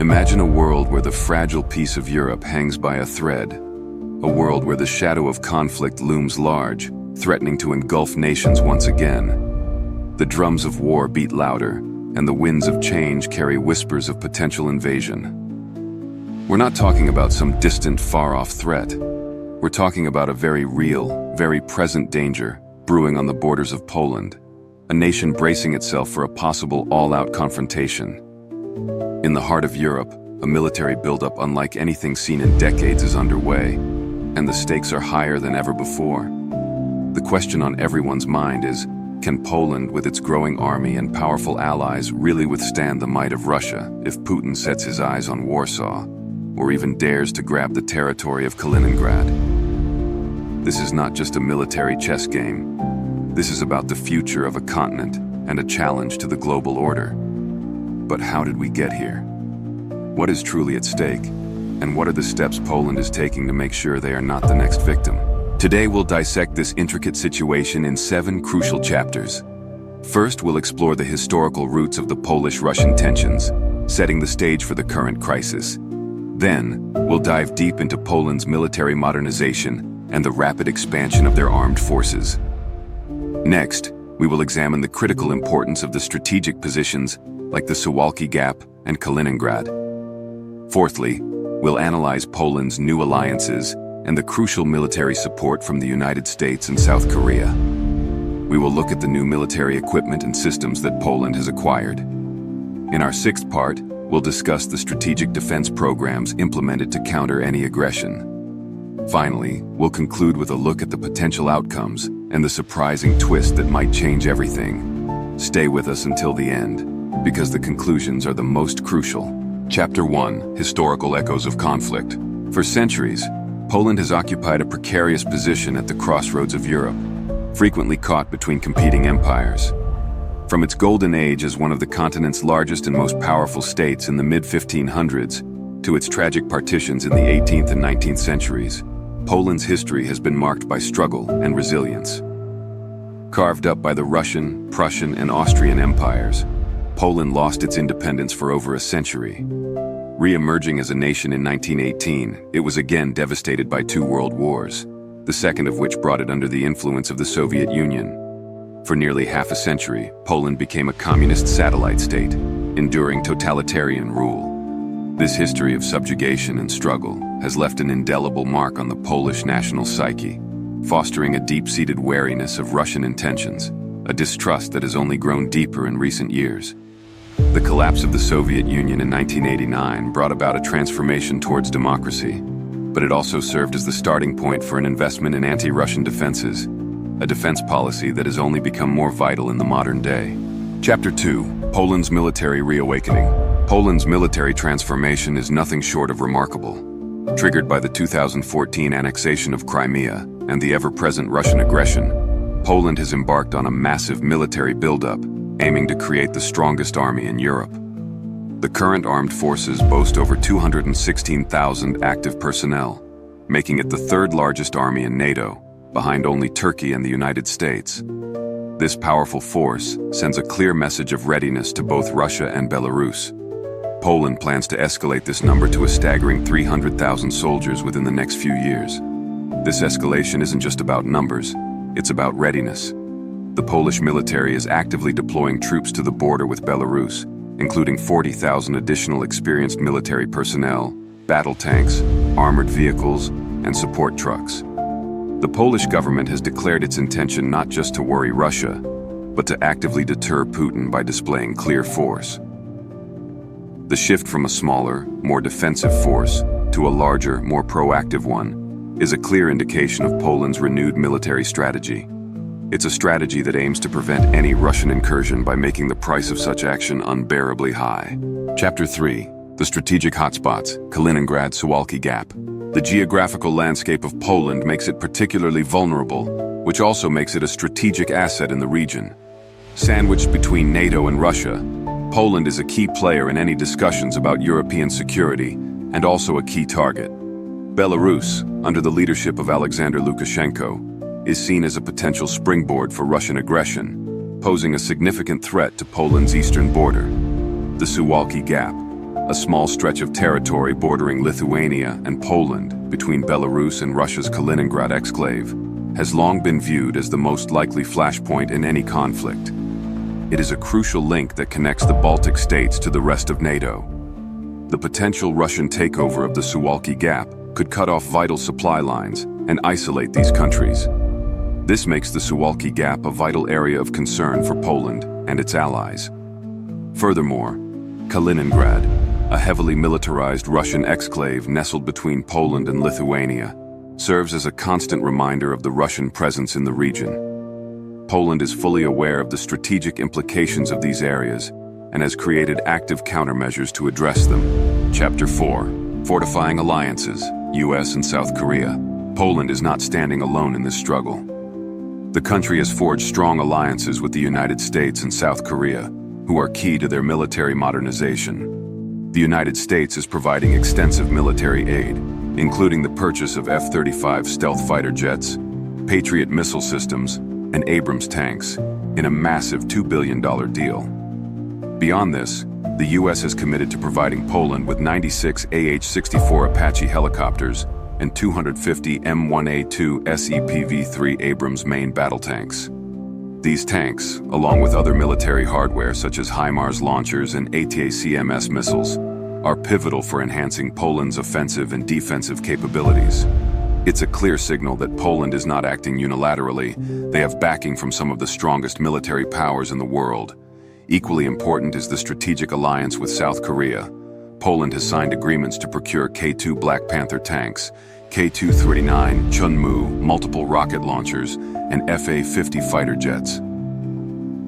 Imagine a world where the fragile peace of Europe hangs by a thread. A world where the shadow of conflict looms large, threatening to engulf nations once again. The drums of war beat louder, and the winds of change carry whispers of potential invasion. We're not talking about some distant, far-off threat. We're talking about a very real, very present danger brewing on the borders of Poland, a nation bracing itself for a possible all-out confrontation. In the heart of Europe, a military buildup unlike anything seen in decades is underway, and the stakes are higher than ever before. The question on everyone's mind is, can Poland, with its growing army and powerful allies, really withstand the might of Russia if Putin sets his eyes on Warsaw, or even dares to grab the territory of Kaliningrad? This is not just a military chess game. This is about the future of a continent and a challenge to the global order. But how did we get here? What is truly at stake? And what are the steps Poland is taking to make sure they are not the next victim? Today we'll dissect this intricate situation in 7 crucial chapters. First, we'll explore the historical roots of the Polish-Russian tensions, setting the stage for the current crisis. Then, we'll dive deep into Poland's military modernization and the rapid expansion of their armed forces. Next, we will examine the critical importance of the strategic positions like the Suwalki Gap and Kaliningrad. Fourthly, we'll analyze Poland's new alliances and the crucial military support from the United States and South Korea. We will look at the new military equipment and systems that Poland has acquired. In our 6th part, we'll discuss the strategic defense programs implemented to counter any aggression. Finally, we'll conclude with a look at the potential outcomes and the surprising twist that might change everything. Stay with us until the end, because the conclusions are the most crucial. Chapter 1: Historical Echoes of Conflict. For centuries, Poland has occupied a precarious position at the crossroads of Europe, frequently caught between competing empires. From its golden age as one of the continent's largest and most powerful states in the mid-1500s to its tragic partitions in the 18th and 19th centuries, Poland's history has been marked by struggle and resilience. Carved up by the Russian, Prussian, and Austrian empires, Poland lost its independence for over a century. Re-emerging as a nation in 1918, it was again devastated by 2 world wars, the second of which brought it under the influence of the Soviet Union. For nearly half a century, Poland became a communist satellite state, enduring totalitarian rule. This history of subjugation and struggle has left an indelible mark on the Polish national psyche, fostering a deep-seated wariness of Russian intentions, a distrust that has only grown deeper in recent years. The collapse of the Soviet Union in 1989 brought about a transformation towards democracy, but it also served as the starting point for an investment in anti-Russian defenses, a defense policy that has only become more vital in the modern day. Chapter 2: Poland's Military Reawakening. Poland's military transformation is nothing short of remarkable. Triggered by the 2014 annexation of Crimea and the ever-present Russian aggression, Poland has embarked on a massive military buildup, aiming to create the strongest army in Europe. The current armed forces boast over 216,000 active personnel, making it the 3rd largest army in NATO, behind only Turkey and the United States. This powerful force sends a clear message of readiness to both Russia and Belarus. Poland plans to escalate this number to a staggering 300,000 soldiers within the next few years. This escalation isn't just about numbers, it's about readiness. The Polish military is actively deploying troops to the border with Belarus, including 40,000 additional experienced military personnel, battle tanks, armored vehicles, and support trucks. The Polish government has declared its intention not just to worry Russia, but to actively deter Putin by displaying clear force. The shift from a smaller, more defensive force to a larger, more proactive one is a clear indication of Poland's renewed military strategy. It's a strategy that aims to prevent any Russian incursion by making the price of such action unbearably high. Chapter 3: The Strategic Hotspots, Kaliningrad, Suwalki Gap. The geographical landscape of Poland makes it particularly vulnerable, which also makes it a strategic asset in the region. Sandwiched between NATO and Russia, Poland is a key player in any discussions about European security and also a key target. Belarus, under the leadership of Alexander Lukashenko, is seen as a potential springboard for Russian aggression, posing a significant threat to Poland's eastern border. The Suwalki Gap, a small stretch of territory bordering Lithuania and Poland between Belarus and Russia's Kaliningrad exclave, has long been viewed as the most likely flashpoint in any conflict. It is a crucial link that connects the Baltic states to the rest of NATO. The potential Russian takeover of the Suwalki Gap could cut off vital supply lines and isolate these countries. This makes the Suwalki Gap a vital area of concern for Poland and its allies. Furthermore, Kaliningrad, a heavily militarized Russian exclave nestled between Poland and Lithuania, serves as a constant reminder of the Russian presence in the region. Poland is fully aware of the strategic implications of these areas and has created active countermeasures to address them. Chapter 4. Fortifying Alliances, US and South Korea. Poland is not standing alone in this struggle. The country has forged strong alliances with the United States and South Korea, who are key to their military modernization. The United States is providing extensive military aid, including the purchase of F-35 stealth fighter jets, Patriot missile systems, and Abrams tanks, in a massive $2 billion deal. Beyond this, the U.S. has committed to providing Poland with 96 AH-64 Apache helicopters and 250 M1A2 SEPV-3 Abrams main battle tanks. These tanks, along with other military hardware such as HIMARS launchers and ATACMS missiles, are pivotal for enhancing Poland's offensive and defensive capabilities. It's a clear signal that Poland is not acting unilaterally. They have backing from some of the strongest military powers in the world. Equally important is the strategic alliance with South Korea. Poland has signed agreements to procure K-2 Black Panther tanks, K-239 Chunmoo multiple rocket launchers, and FA-50 fighter jets.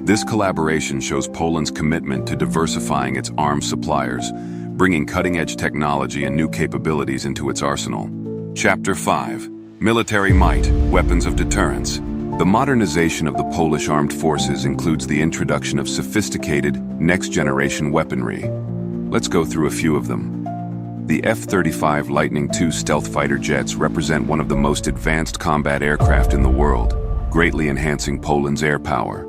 This collaboration shows Poland's commitment to diversifying its arms suppliers, bringing cutting-edge technology and new capabilities into its arsenal. Chapter 5. Military Might, Weapons of Deterrence. The modernization of the Polish armed forces includes the introduction of sophisticated, next-generation weaponry. Let's go through a few of them. The F-35 Lightning II stealth fighter jets represent one of the most advanced combat aircraft in the world, greatly enhancing Poland's air power.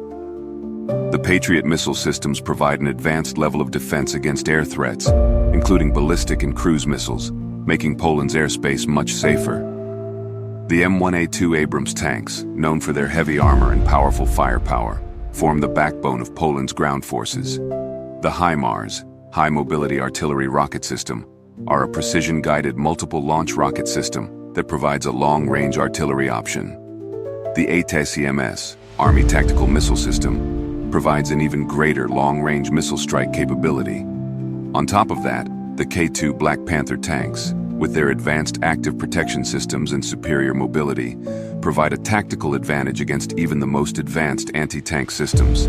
The Patriot missile systems provide an advanced level of defense against air threats, including ballistic and cruise missiles, making Poland's airspace much safer. The M1A2 Abrams tanks, known for their heavy armor and powerful firepower, form the backbone of Poland's ground forces. The HIMARS, High Mobility Artillery Rocket System, are a precision-guided multiple-launch rocket system that provides a long-range artillery option. The ATACMS, Army Tactical Missile System, provides an even greater long-range missile strike capability. On top of that, the K-2 Black Panther tanks, with their advanced active protection systems and superior mobility, provide a tactical advantage against even the most advanced anti-tank systems.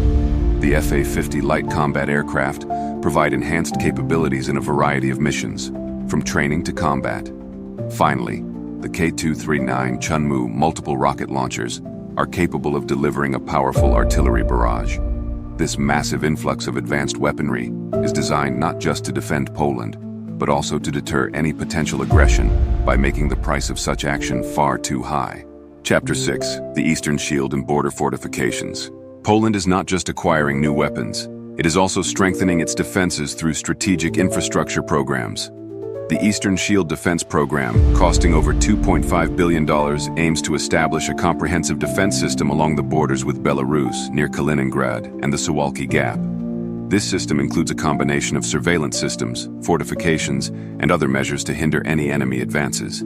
The FA-50 light combat aircraft provide enhanced capabilities in a variety of missions, from training to combat. Finally, the K-239 Chunmoo multiple rocket launchers are capable of delivering a powerful artillery barrage. This massive influx of advanced weaponry is designed not just to defend Poland, but also to deter any potential aggression by making the price of such action far too high. Chapter 6. The Eastern Shield and Border Fortifications. Poland is not just acquiring new weapons, it is also strengthening its defenses through strategic infrastructure programs. The Eastern Shield Defense Program, costing over $2.5 billion, aims to establish a comprehensive defense system along the borders with Belarus, near Kaliningrad, and the Suwalki Gap. This system includes a combination of surveillance systems, fortifications, and other measures to hinder any enemy advances.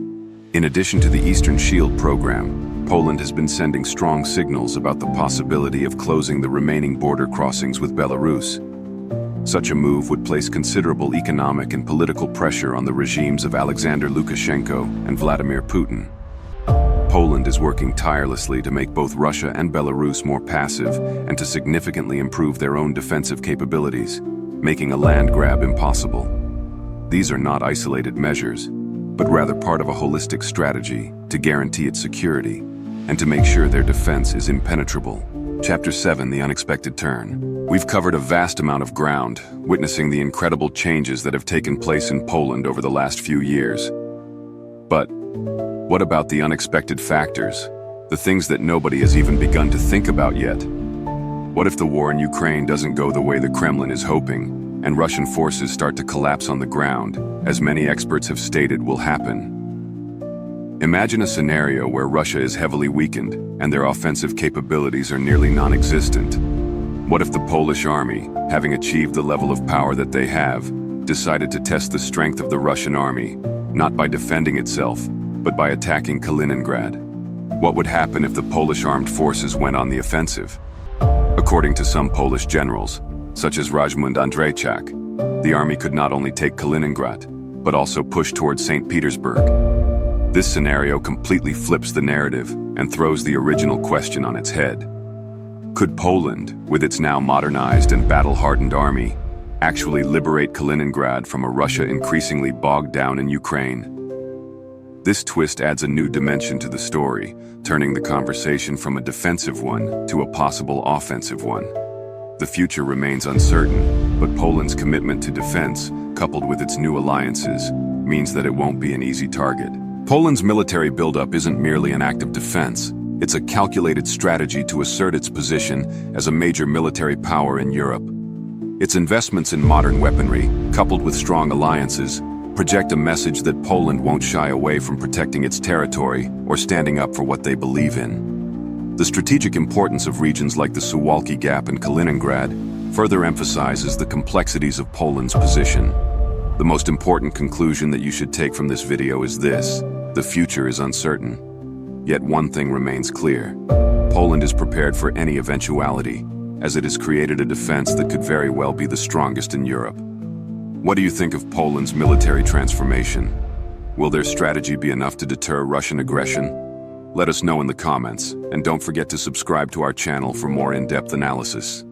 In addition to the Eastern Shield program, Poland has been sending strong signals about the possibility of closing the remaining border crossings with Belarus. Such a move would place considerable economic and political pressure on the regimes of Alexander Lukashenko and Vladimir Putin. Poland is working tirelessly to make both Russia and Belarus more passive and to significantly improve their own defensive capabilities, making a land grab impossible. These are not isolated measures, but rather part of a holistic strategy to guarantee its security and to make sure their defense is impenetrable. Chapter 7. The Unexpected Turn. We've covered a vast amount of ground, witnessing the incredible changes that have taken place in Poland over the last few years. But what about the unexpected factors, the things that nobody has even begun to think about yet? What if the war in Ukraine doesn't go the way the Kremlin is hoping? and Russian forces start to collapse on the ground, as many experts have stated will happen. Imagine a scenario where Russia is heavily weakened and their offensive capabilities are nearly non-existent. What if the Polish army, having achieved the level of power that they have, decided to test the strength of the Russian army, not by defending itself, but by attacking Kaliningrad? What would happen if the Polish armed forces went on the offensive? According to some Polish generals, such as Rajmund Andrzejczak, the army could not only take Kaliningrad, but also push towards St. Petersburg. This scenario completely flips the narrative and throws the original question on its head. Could Poland, with its now modernized and battle-hardened army, actually liberate Kaliningrad from a Russia increasingly bogged down in Ukraine? This twist adds a new dimension to the story, turning the conversation from a defensive one to a possible offensive one. The future remains uncertain, but Poland's commitment to defense, coupled with its new alliances, means that it won't be an easy target. Poland's military buildup isn't merely an act of defense. It's a calculated strategy to assert its position as a major military power in Europe. Its investments in modern weaponry, coupled with strong alliances, project a message that Poland won't shy away from protecting its territory or standing up for what they believe in. The strategic importance of regions like the Suwalki Gap and Kaliningrad further emphasizes the complexities of Poland's position. The most important conclusion that you should take from this video is this: the future is uncertain. Yet one thing remains clear. Poland is prepared for any eventuality, as it has created a defense that could very well be the strongest in Europe. What do you think of Poland's military transformation? Will their strategy be enough to deter Russian aggression? Let us know in the comments, and don't forget to subscribe to our channel for more in-depth analysis.